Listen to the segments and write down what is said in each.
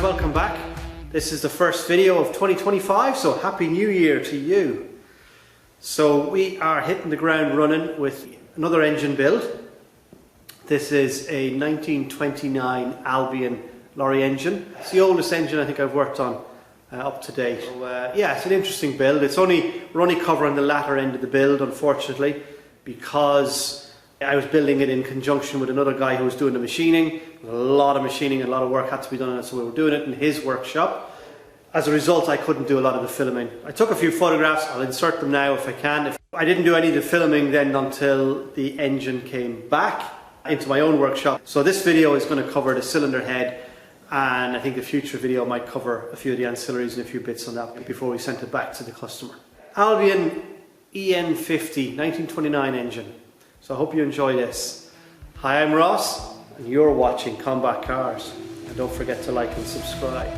welcome back. This is the first video of 2025, so Happy New Year to you. So we are hitting the ground running with another engine build. This is a 1929 Albion lorry engine. It's the oldest engine I think I've worked on up to date. So, yeah, it's an interesting build. We're only covering the latter end of the build, unfortunately, because I was building it in conjunction with another guy who was doing the machining. A lot of machining and a lot of work had to be done on it, so we were doing it in his workshop. As a result, I couldn't do a lot of the filming. I took a few photographs. I'll insert them now if I can. I didn't do any of the filming then until the engine came back into my own workshop. So this video is going to cover the cylinder head, and I think the future video might cover a few of the ancillaries and a few bits on that before we sent it back to the customer. Albion EN50 1929 engine. So I hope you enjoy this. Hi, I'm Ross, and you're watching Combatcars. And don't forget to like and subscribe.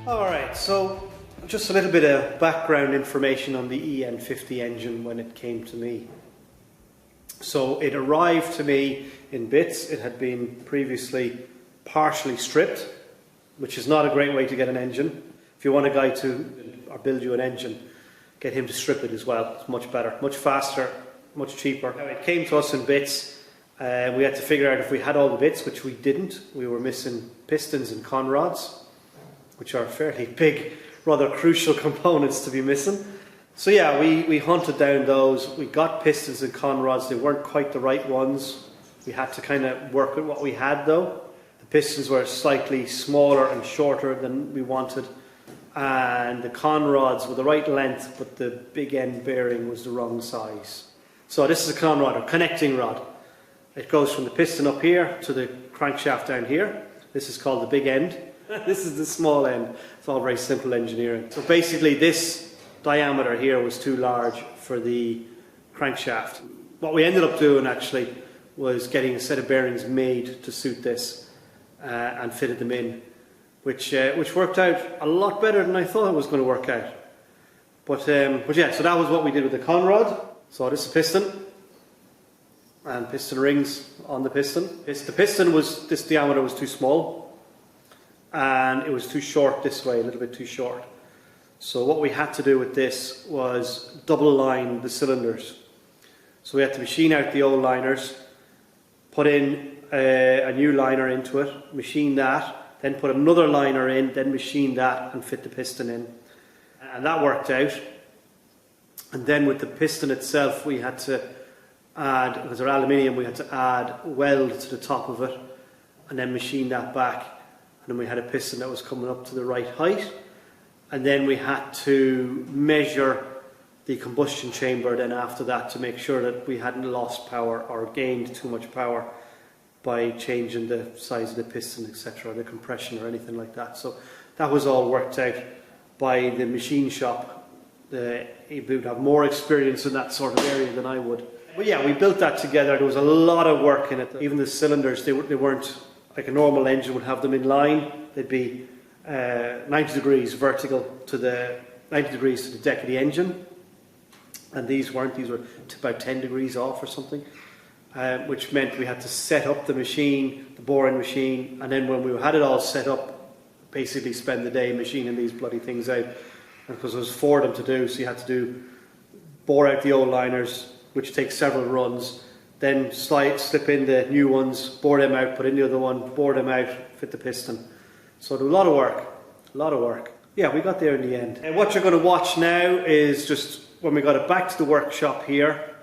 Alright, so just a little bit of background information on the EN50 engine when it came to me. So it arrived to me in bits. It had been previously partially stripped, which is not a great way to get an engine. If you want a guy to build you an engine, get him to strip it as well. It's much better, much faster, much cheaper. It came to us in bits. We had to figure out if we had all the bits, which we didn't. We were missing pistons and conrods, which are fairly big, rather crucial components to be missing. So yeah, we hunted down those. We got pistons and conrods. They weren't quite the right ones. We had to kind of work with what we had though. The pistons were slightly smaller and shorter than we wanted, and the conrods were the right length, but the big end bearing was the wrong size. So this is a conrod, or connecting rod. It goes from the piston up here to the crankshaft down here. This is called the big end. This is the small end. It's all very simple engineering. So basically this diameter here was too large for the crankshaft. What we ended up doing actually was getting a set of bearings made to suit this and fitted them in, which worked out a lot better than I thought it was going to work out. But yeah, so that was what we did with the conrod. So this is a piston, and piston rings on the piston. The piston this diameter was too small, and it was too short this way, a little bit too short. So what we had to do with this was double line the cylinders. So we had to machine out the old liners, put in a new liner into it, machine that, then put another liner in, then machine that and fit the piston in. And that worked out. And then with the piston itself, we had to add, because they're aluminium, we had to add weld to the top of it and then machine that back. And then we had a piston that was coming up to the right height. And then we had to measure the combustion chamber then after that to make sure that we hadn't lost power or gained too much power by changing the size of the piston, etc., the compression or anything like that. So that was all worked out by the machine shop. He would have more experience in that sort of area than I would. But yeah, we built that together. There was a lot of work in it. Even the cylinders, they weren't like a normal engine would have them in line. They'd be 90 degrees vertical to the 90 degrees to the deck of the engine, and these weren't. These were about 10 degrees off or something. Which meant we had to set up the machine, the boring machine, and then when we had it all set up, basically spend the day machining these bloody things out. And because there was 4 of them to do, so you had to bore out the old liners, which takes several runs, then slip in the new ones, bore them out, put in the other one, bore them out, fit the piston. So there was a lot of work. Yeah, we got there in the end. And what you're going to watch now is just when we got it back to the workshop here,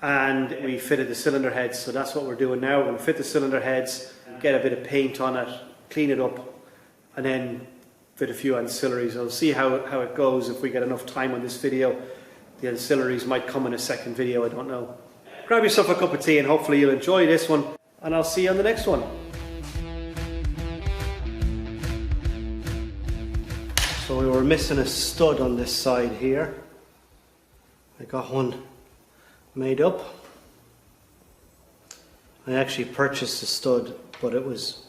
and we fitted the cylinder heads. So that's what we're doing now. We're going to fit the cylinder heads, get a bit of paint on it, clean it up, and then fit a few ancillaries. I'll see how it goes if we get enough time on this video. The ancillaries might come in a second video, I don't know. Grab yourself a cup of tea and hopefully you'll enjoy this one, and I'll see you on the next one. So we were missing a stud on this side here. I got one made up. I actually purchased a stud, but it was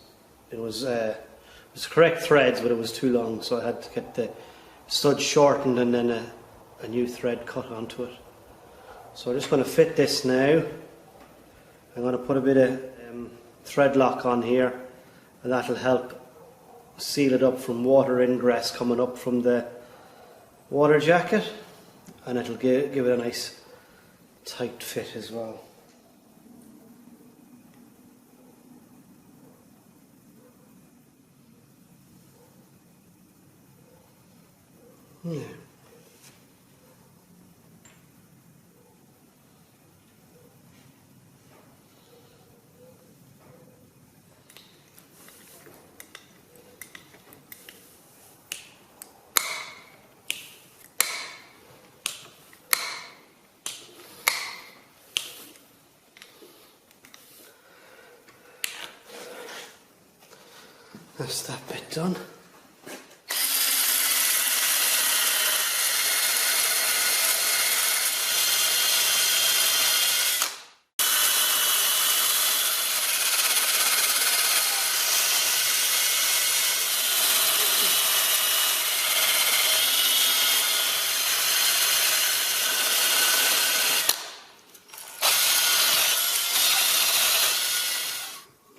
correct threads, but it was too long, so I had to get the stud shortened and then a new thread cut onto it. So I'm just going to fit this now. I'm going to put a bit of thread lock on here, and that'll help seal it up from water ingress coming up from the water jacket, and it'll give it a nice tight fit as well. Yeah. That's that bit done.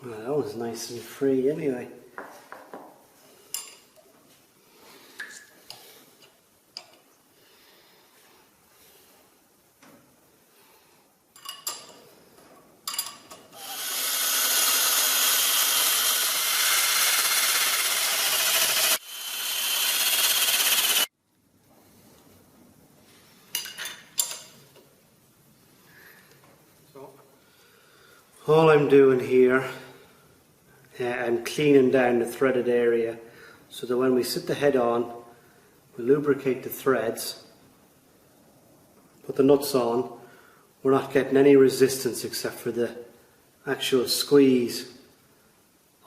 Well, that was nice and free anyway. All I'm doing here, I'm cleaning down the threaded area so that when we sit the head on, we lubricate the threads, put the nuts on, we're not getting any resistance except for the actual squeeze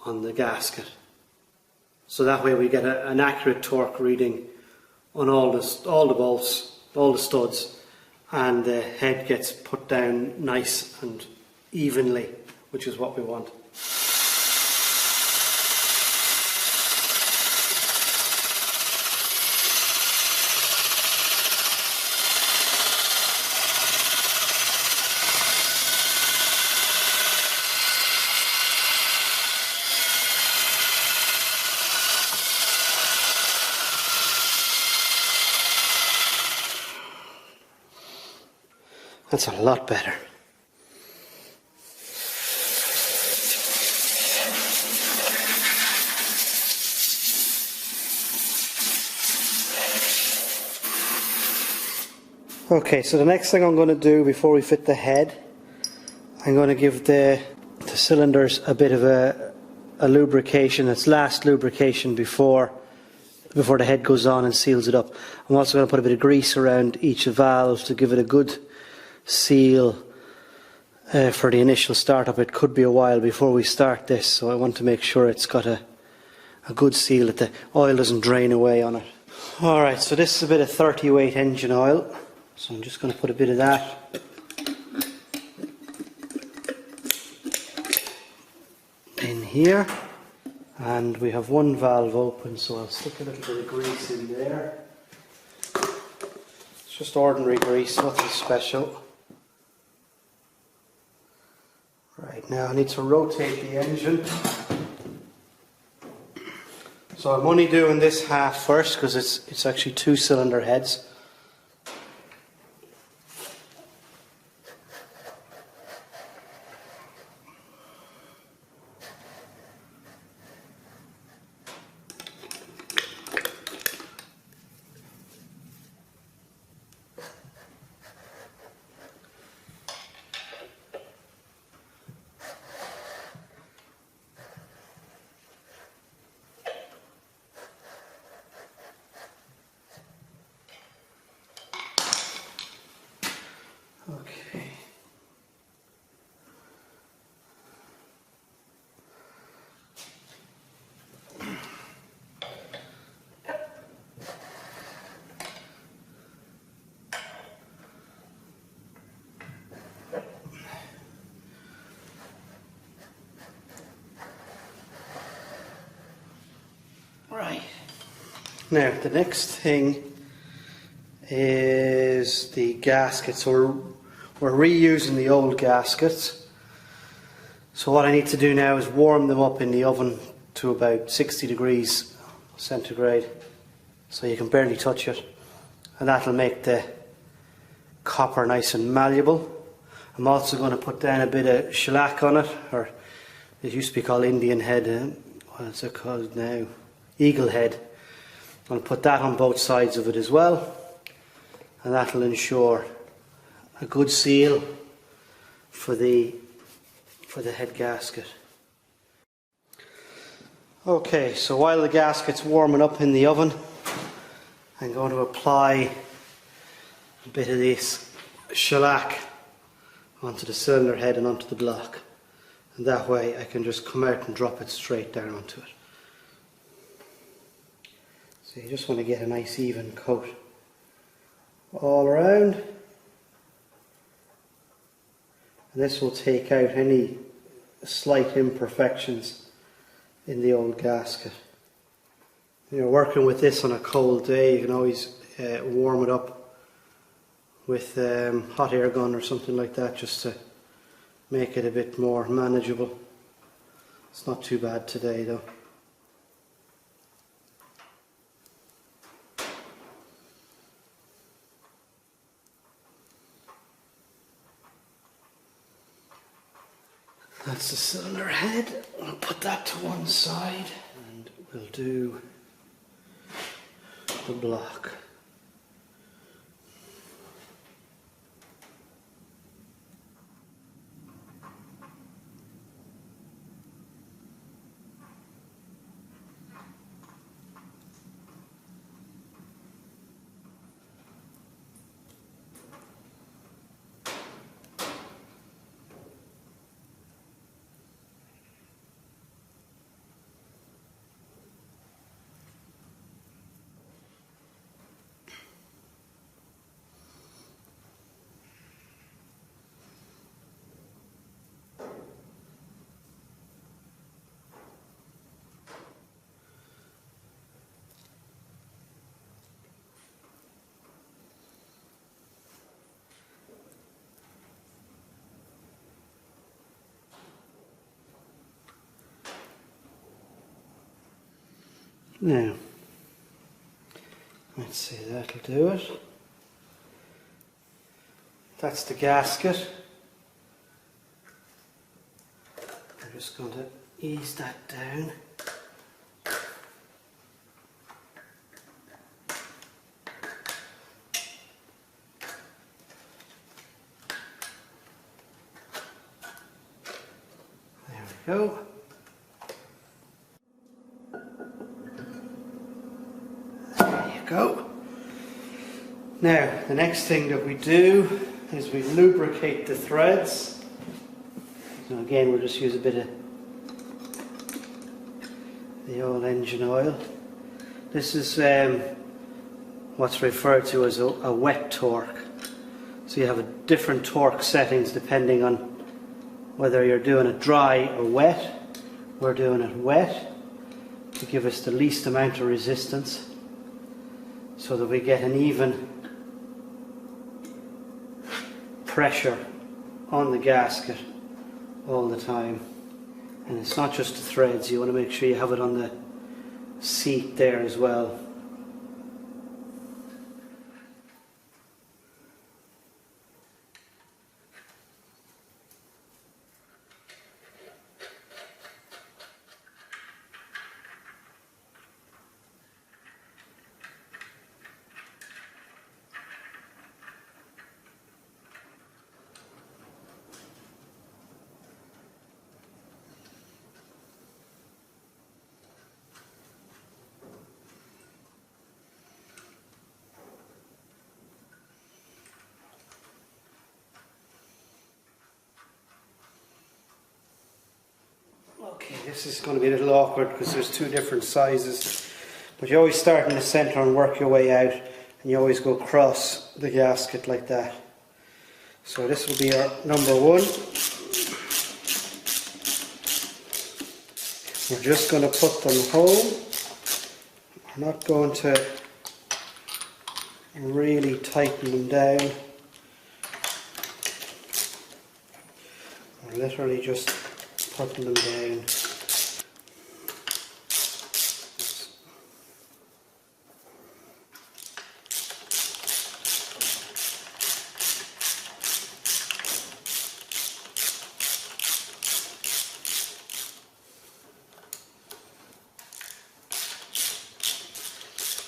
on the gasket. So that way we get an accurate torque reading on all the bolts, all the studs, and the head gets put down nice and evenly, which is what we want. That's a lot better. Okay, so the next thing I'm going to do before we fit the head, I'm going to give the cylinders a bit of a lubrication. It's last lubrication before the head goes on and seals it up. I'm also going to put a bit of grease around each valve to give it a good seal for the initial startup. It could be a while before we start this, so I want to make sure it's got a good seal, that the oil doesn't drain away on it. Alright, so this is a bit of 30 weight engine oil, so I'm just going to put a bit of that in here, and we have one valve open, so I'll stick a little bit of grease in there. It's just ordinary grease, nothing special. Right, now I need to rotate the engine. So I'm only doing this half first because it's actually 2 cylinder heads. Okay. Right. Now the next thing is the gasket. So we're reusing the old gaskets. So what I need to do now is warm them up in the oven to about 60 degrees centigrade, so you can barely touch it, and that'll make the copper nice and malleable. I'm also going to put down a bit of shellac on it, or it used to be called Indian head, what is it called now? Eagle head. I'm going to put that on both sides of it as well, and that'll ensure a good seal for the head gasket. Okay, so while the gasket's warming up in the oven, I'm going to apply a bit of this shellac onto the cylinder head and onto the block, and that way I can just come out and drop it straight down onto it. So you just want to get a nice even coat all around, and this will take out any slight imperfections in the old gasket. You know, working with this on a cold day, you can always warm it up with hot air gun or something like that, just to make it a bit more manageable. It's not too bad today though. That's the cylinder head. I'll put that to one side, and we'll do the block. Now, let's see, that'll do it. That's the gasket. I'm just going to ease that down. There we go. Go. Now the next thing that we do is we lubricate the threads. So again, we'll just use a bit of the old engine oil. This is what's referred to as a wet torque. So you have a different torque settings depending on whether you're doing it dry or wet. We're doing it wet to give us the least amount of resistance, so that we get an even pressure on the gasket all the time. And it's not just the threads, you want to make sure you have it on the seat there as well. Okay, this is going to be a little awkward because there's two different sizes, but you always start in the centre and work your way out, and you always go across the gasket like that. So this will be our number one. We're just going to put them home. We're not going to really tighten them down. We're literally just putting them down.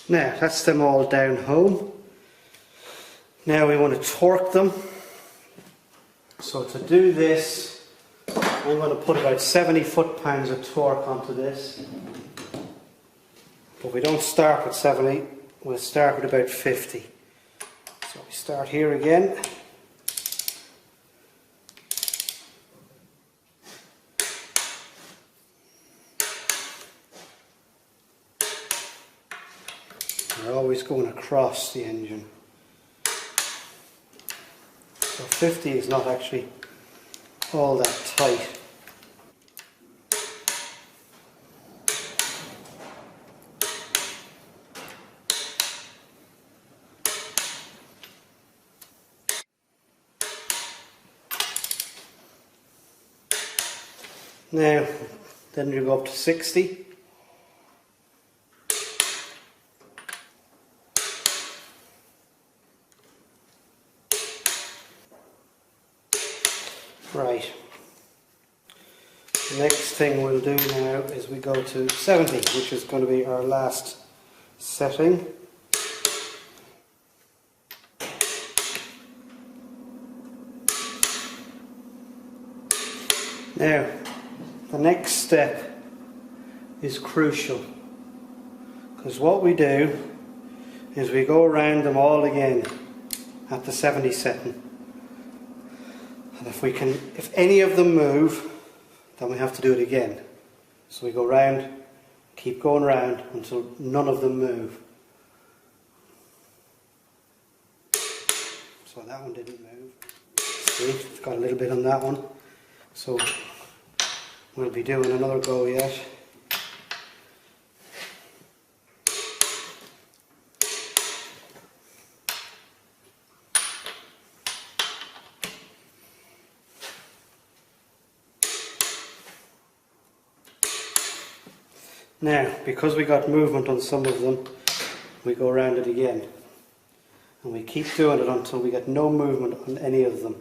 Now, that's them all down home. Now we want to torque them. So to do this, I'm going to put about 70 foot-pounds of torque onto this. But we don't start with 70, we'll start with about 50. So we start here again. We're always going across the engine. So 50 is not actually all that tight. Now, then you go up to 60. Right. The next thing we'll do now is we go to 70, which is going to be our last setting. Now, the next step is crucial, because what we do is we go around them all again at the 70 setting. And if any of them move, then we have to do it again. So we go round, keep going round until none of them move. So that one didn't move. See, it's got a little bit on that one. So we'll be doing another go yet. Now, because we got movement on some of them, we go around it again. And we keep doing it until we get no movement on any of them.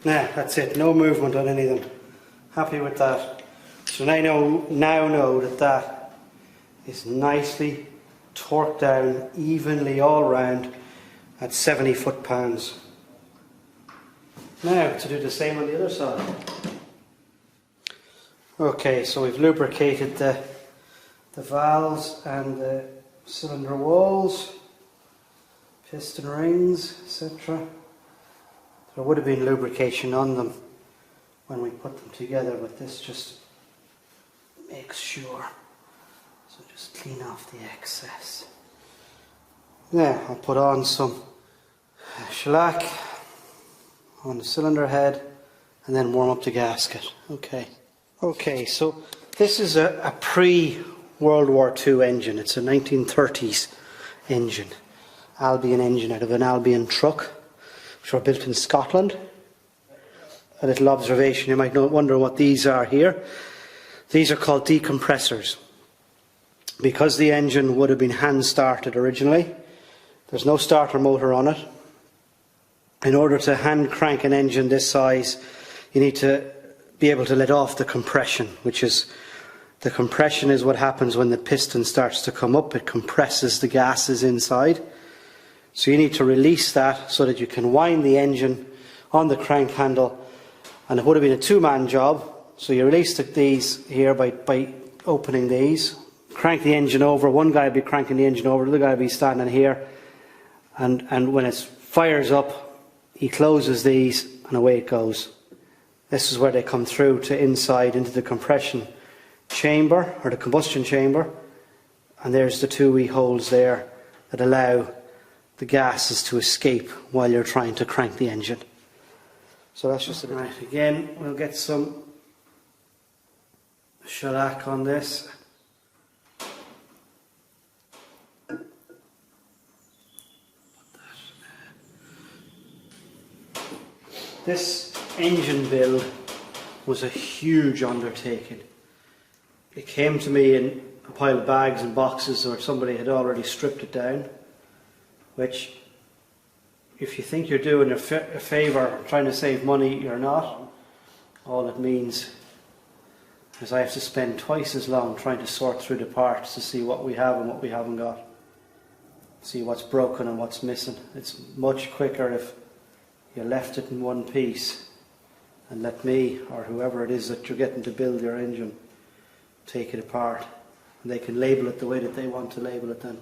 Now, that's it, no movement on any of them. Happy with that. So now know that that is nicely torqued down evenly all round at 70 foot-pounds. Now to do the same on the other side. Okay, so we've lubricated the valves and the cylinder walls, piston rings, etc. There would have been lubrication on them when we put them together, but this just makes sure. So just clean off the excess. Now I'll put on some shellac on the cylinder head and then warm up the gasket. Okay, so this is a pre-World War II engine. It's a 1930s engine. Albion engine out of an Albion truck, which were built in Scotland. A little observation, you might wonder what these are here. These are called decompressors. Because the engine would have been hand started originally, there's no starter motor on it. In order to hand crank an engine this size, you need to be able to let off the compression, the compression is what happens when the piston starts to come up. It compresses the gases inside. So you need to release that so that you can wind the engine on the crank handle, and it would have been a two-man job. So you release these here by opening these. Crank the engine over, one guy will be cranking the engine over, the other guy will be standing here, and when it fires up, he closes these and away it goes. This is where they come through to inside into the compression chamber, or the combustion chamber, and there's the two wee holes there that allow the gases to escape while you're trying to crank the engine. So that's just it. Right, again, we'll get some shellac on this. This engine build was a huge undertaking. It came to me in a pile of bags and boxes where somebody had already stripped it down, which, if you think you're doing a favour trying to save money, you're not. All it means is I have to spend twice as long trying to sort through the parts to see what we have and what we haven't got. See what's broken and what's missing. It's much quicker if you left it in one piece and let me, or whoever it is that you're getting to build your engine, take it apart. And they can label it the way that they want to label it then.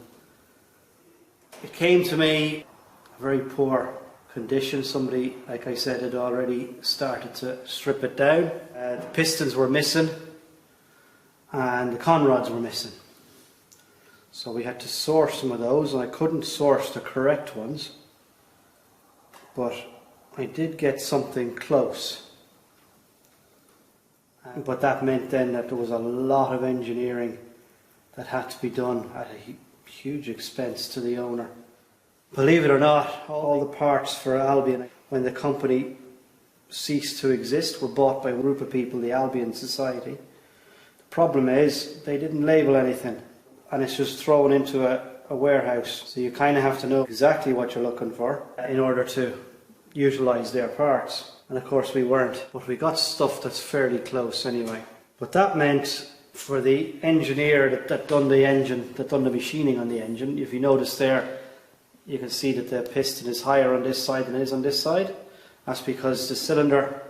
It came to me in very poor condition. Somebody, like I said, had already started to strip it down. The pistons were missing and the conrods were missing. So we had to source some of those, and I couldn't source the correct ones, but I did get something close. But that meant then that there was a lot of engineering that had to be done at a huge expense to the owner. Believe it or not, all the parts for Albion, when the company ceased to exist, were bought by a group of people, the Albion Society. The problem is they didn't label anything, and it's just thrown into a warehouse. So you kind of have to know exactly what you're looking for in order to utilise their parts. And of course we weren't, but we got stuff that's fairly close anyway. But that meant for the engineer that done the engine, that done the machining on the engine, if you notice there, you can see that the piston is higher on this side than it is on this side. That's because the cylinder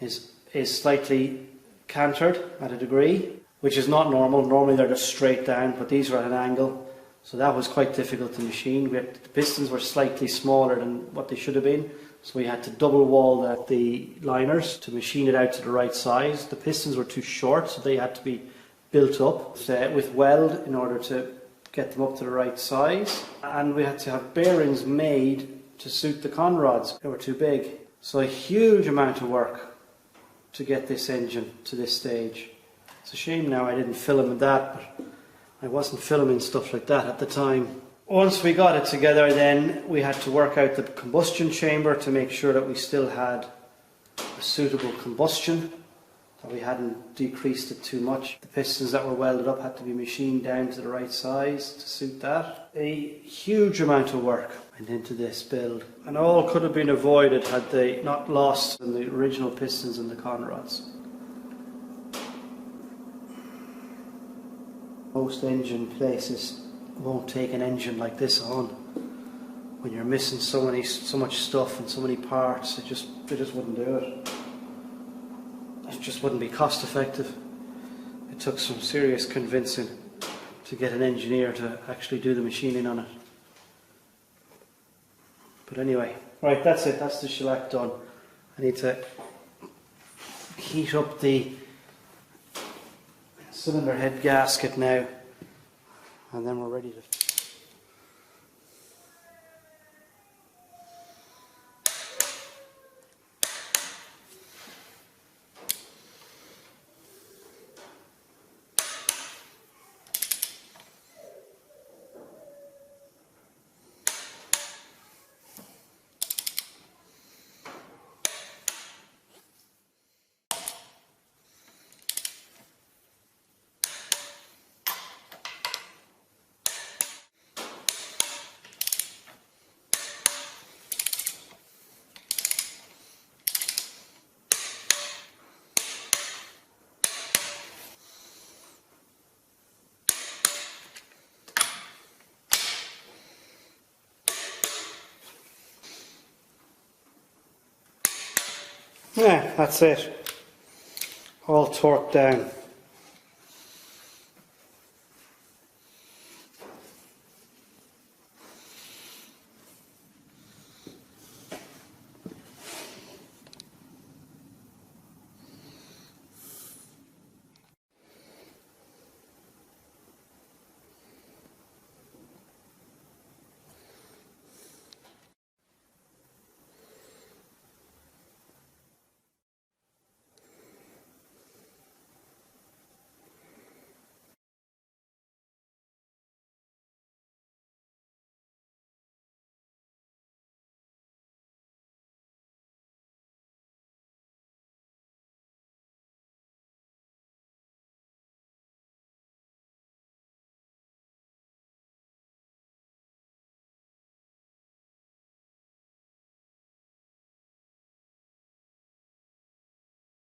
is slightly cantered at a degree, which is not normal. Normally they're just straight down, but these are at an angle. So that was quite difficult to machine. The pistons were slightly smaller than what they should have been. So we had to double wall the liners to machine it out to the right size. The pistons were too short, so they had to be built up with weld in order to get them up to the right size. And we had to have bearings made to suit the conrods. They were too big. So a huge amount of work to get this engine to this stage. It's a shame now I didn't film in that, but I wasn't filming stuff like that at the time. Once we got it together, then we had to work out the combustion chamber to make sure that we still had a suitable combustion, that we hadn't decreased it too much. The pistons that were welded up had to be machined down to the right size to suit that. A huge amount of work went into this build, and all could have been avoided had they not lost the original pistons and the conrods. Most engine places won't take an engine like this on. When you're missing so much stuff and so many parts, they just wouldn't do it. It just wouldn't be cost effective. It took some serious convincing to get an engineer to actually do the machining on it. But anyway, right, that's it. That's the shellac done. I need to heat up the cylinder head gasket now, and then we're ready to. Yeah, that's it. All torqued down.